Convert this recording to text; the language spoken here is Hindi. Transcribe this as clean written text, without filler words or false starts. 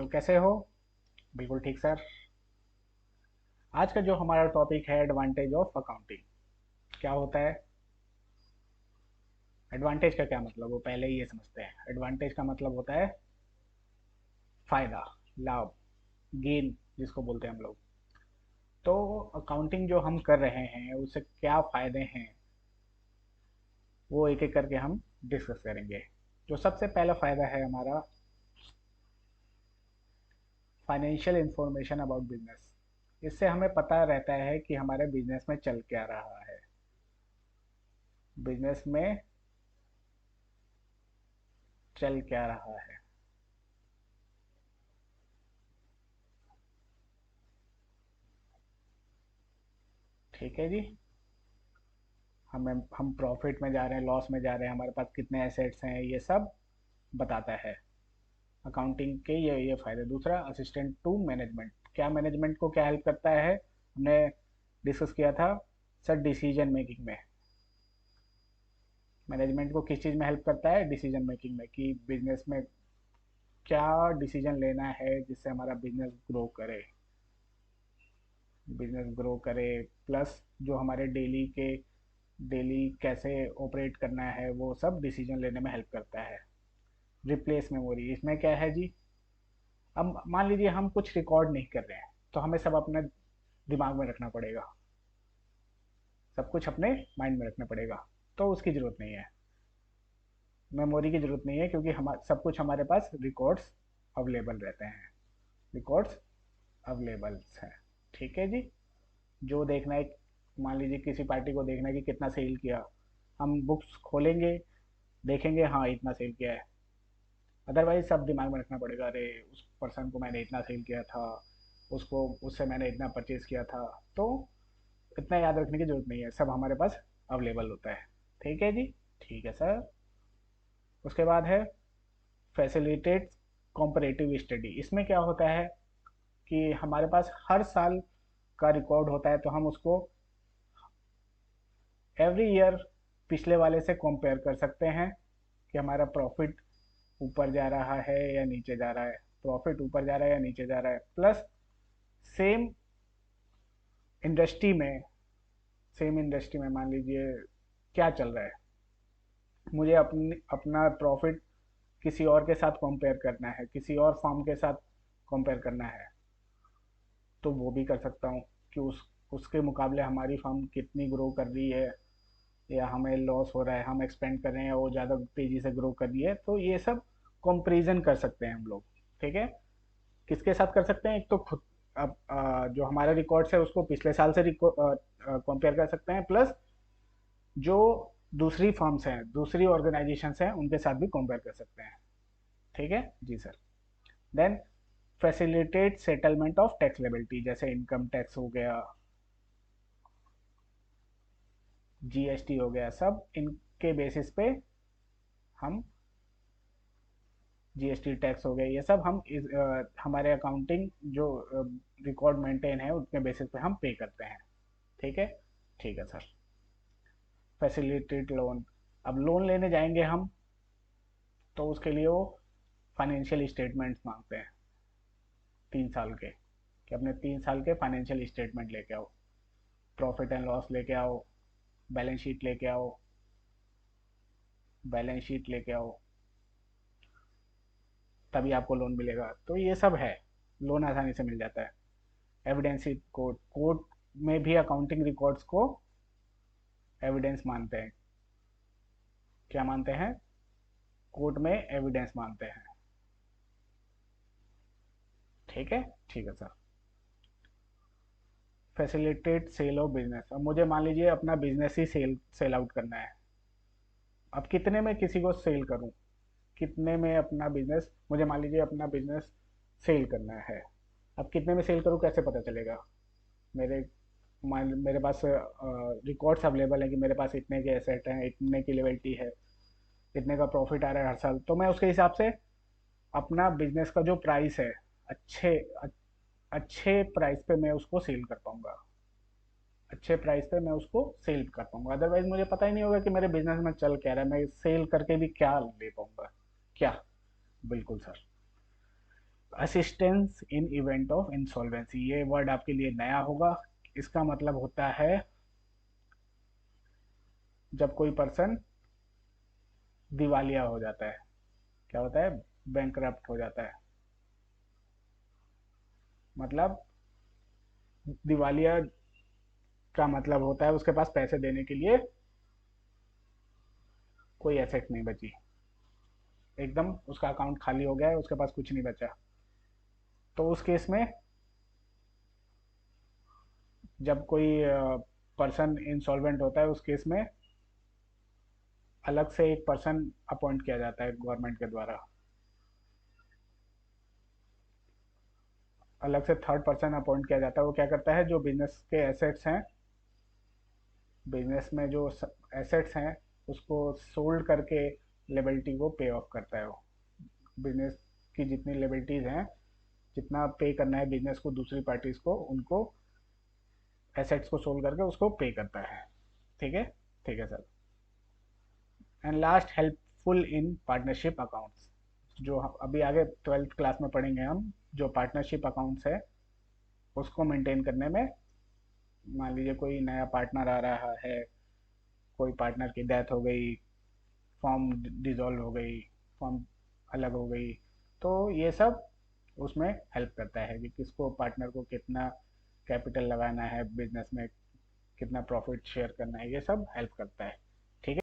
हेलो, कैसे हो? बिल्कुल ठीक सर। आज का जो हमारा टॉपिक है एडवांटेज ऑफ अकाउंटिंग। क्या होता है एडवांटेज का? क्या मतलब वो पहले ही ये समझते हैं। एडवांटेज का मतलब होता है फायदा, लाभ, गेन जिसको बोलते हैं हम लोग। तो अकाउंटिंग जो हम कर रहे हैं उससे क्या फायदे हैं वो एक एक करके हम डिस्कस करेंगे। जो सबसे पहला फायदा है हमारा, फाइनेंशियल इंफॉर्मेशन अबाउट बिजनेस। इससे हमें पता रहता है कि हमारे बिजनेस में चल क्या रहा है, बिजनेस में चल क्या रहा है। ठीक है जी। हम प्रॉफिट में जा रहे हैं, लॉस में जा रहे हैं, हमारे पास कितने एसेट्स हैं, ये सब बताता है अकाउंटिंग के। ये फायदे। दूसरा, असिस्टेंट टू मैनेजमेंट। क्या मैनेजमेंट को क्या हेल्प करता है हमने डिस्कस किया था सर, डिसीजन मेकिंग में। मैनेजमेंट को किस चीज़ में हेल्प करता है? डिसीजन मेकिंग में, कि बिजनेस में क्या डिसीजन लेना है जिससे हमारा बिजनेस ग्रो करे। बिजनेस ग्रो करे, प्लस जो हमारे डेली कैसे ऑपरेट करना है वो सब डिसीजन लेने में हेल्प करता है। रिप्लेस मेमोरी, इसमें क्या है जी? अब मान लीजिए हम कुछ रिकॉर्ड नहीं कर रहे हैं तो हमें सब अपने दिमाग में रखना पड़ेगा, सब कुछ अपने माइंड में रखना पड़ेगा। तो उसकी ज़रूरत नहीं है, मेमोरी की ज़रूरत नहीं है, क्योंकि हम सब कुछ हमारे पास रिकॉर्ड्स अवेलेबल रहते हैं। रिकॉर्ड्स अवेलेबल हैं। ठीक है जी। जो देखना है, मान लीजिए किसी पार्टी को देखना है कि कितना सेल किया, हम बुक्स खोलेंगे, देखेंगे हाँ इतना सेल किया है। अदरवाइज सब दिमाग में रखना पड़ेगा, अरे उस पर्सन को मैंने इतना सेल किया था, उसको उससे मैंने इतना परचेज किया था। तो इतना याद रखने की जरूरत नहीं है, सब हमारे पास अवेलेबल होता है। ठीक है जी। ठीक है सर। उसके बाद है फैसिलिटेट कॉम्परेटिव स्टडी। इसमें क्या होता है कि हमारे पास हर साल का रिकॉर्ड होता है, तो हम उसको एवरी ईयर पिछले वाले से कंपेयर कर सकते हैं कि हमारा प्रॉफिट ऊपर जा रहा है या नीचे जा रहा है, प्रॉफिट ऊपर जा रहा है या नीचे जा रहा है। प्लस सेम इंडस्ट्री में सेम इंडस्ट्री में मान लीजिए क्या चल रहा है, मुझे अपना प्रॉफिट किसी और के साथ कंपेयर करना है, किसी और फर्म के साथ कंपेयर करना है, तो वो भी कर सकता हूँ कि उसके मुकाबले हमारी फर्म कितनी ग्रो कर रही है, या हमें लॉस हो रहा है, हम एक्सपेंड कर रहे हैं, वो ज़्यादा तेज़ी से ग्रो कर रही है। तो ये सब कंपैरिजन कर सकते हैं हम लोग। ठीक है। किसके साथ कर सकते हैं? एक तो खुद, अब जो हमारे रिकॉर्ड्स है उसको पिछले साल से कंपेयर कर सकते हैं, प्लस जो दूसरी फर्म्स हैं, दूसरी ऑर्गेनाइजेशंस हैं, उनके साथ भी कंपेयर कर सकते हैं। ठीक है जी sir. Then facilitate settlement of tax liability, जैसे इनकम टैक्स हो गया, जीएसटी हो गया, सब इनके बेसिस पे हम, जीएसटी टैक्स हो गया, ये सब हम हमारे अकाउंटिंग जो रिकॉर्ड मेंटेन है उनके बेसिस पे हम पे करते हैं। ठीक है। ठीक है सर। Facilitate loan. अब लोन लेने जाएंगे हम, तो उसके लिए वो फाइनेंशियल स्टेटमेंट्स मांगते हैं 3 साल के, कि अपने 3 साल के फाइनेंशियल स्टेटमेंट लेके आओ, प्रॉफिट एंड लॉस लेके आओ, बैलेंस शीट लेके आओ, बैलेंस शीट लेके आओ, तभी आपको लोन मिलेगा। तो ये सब है, लोन आसानी से मिल जाता है। एविडेंस कोर्ट, कोर्ट में भी अकाउंटिंग रिकॉर्ड्स को एविडेंस मानते हैं। क्या मानते हैं? कोर्ट में एविडेंस मानते हैं। ठीक है। ठीक है sir. Facilitate sale of business. अब मुझे मान लीजिए अपना बिजनेस ही सेल सेल आउट करना है। अब कितने में किसी को सेल करूं, कितने में अपना बिजनेस, मुझे मान लीजिए अपना बिजनेस सेल करना है। अब कितने में सेल करूं, कैसे पता चलेगा? मेरे मेरे पास रिकॉर्ड्स अवेलेबल है कि मेरे पास इतने के एसेट हैं, इतने की लिबर्टी है, इतने का प्रॉफिट आ रहा है हर साल, तो मैं उसके हिसाब से अपना बिजनेस का जो प्राइस है, अच्छे अच्छे प्राइस पे मैं उसको सेल कर पाऊंगा। अच्छे प्राइस पे मैं उसको सेल कर पाऊंगा। अदरवाइज मुझे पता ही नहीं होगा कि मेरे बिजनेस में चल क्या रहा है, मैं सेल करके भी क्या ले पाऊंगा, क्या? बिल्कुल sir. Assistance in event of insolvency, ये वर्ड आपके लिए नया होगा। इसका मतलब होता है जब कोई पर्सन दिवालिया हो जाता है, क्या होता है, बैंकरप्ट हो जाता है। मतलब दिवालिया का मतलब होता है उसके पास पैसे देने के लिए कोई एसेट नहीं बची, एकदम उसका अकाउंट खाली हो गया है, उसके पास कुछ नहीं बचा। तो उस केस में जब कोई पर्सन इंसॉल्वेंट होता है, उस केस में अलग से एक पर्सन अपॉइंट किया जाता है गवर्नमेंट के द्वारा, अलग से थर्ड पर्सन अपॉइंट किया जाता है। वो क्या करता है, जो बिजनेस के एसेट्स हैं, बिजनेस में जो एसेट्स हैं उसको सोल्ड करके लेबिलिटी को पे ऑफ करता है। वो बिजनेस की जितनी लेबिलिटीज़ हैं, जितना पे करना है बिजनेस को दूसरी पार्टीज को, उनको एसेट्स को सोल्ड करके उसको पे करता है। ठीक है, ठीक है sir. And last, helpful in partnership accounts, जो अभी आगे 12th क्लास में पढ़ेंगे हम। जो पार्टनरशिप अकाउंट्स है उसको मेंटेन करने में, मान लीजिए कोई नया पार्टनर आ रहा है, कोई पार्टनर की डेथ हो गई, फॉर्म डिसॉल्व हो गई, फॉर्म अलग हो गई, तो ये सब उसमें हेल्प करता है कि किसको, पार्टनर को कितना कैपिटल लगाना है बिजनेस में, कितना प्रॉफिट शेयर करना है, ये सब हेल्प करता है।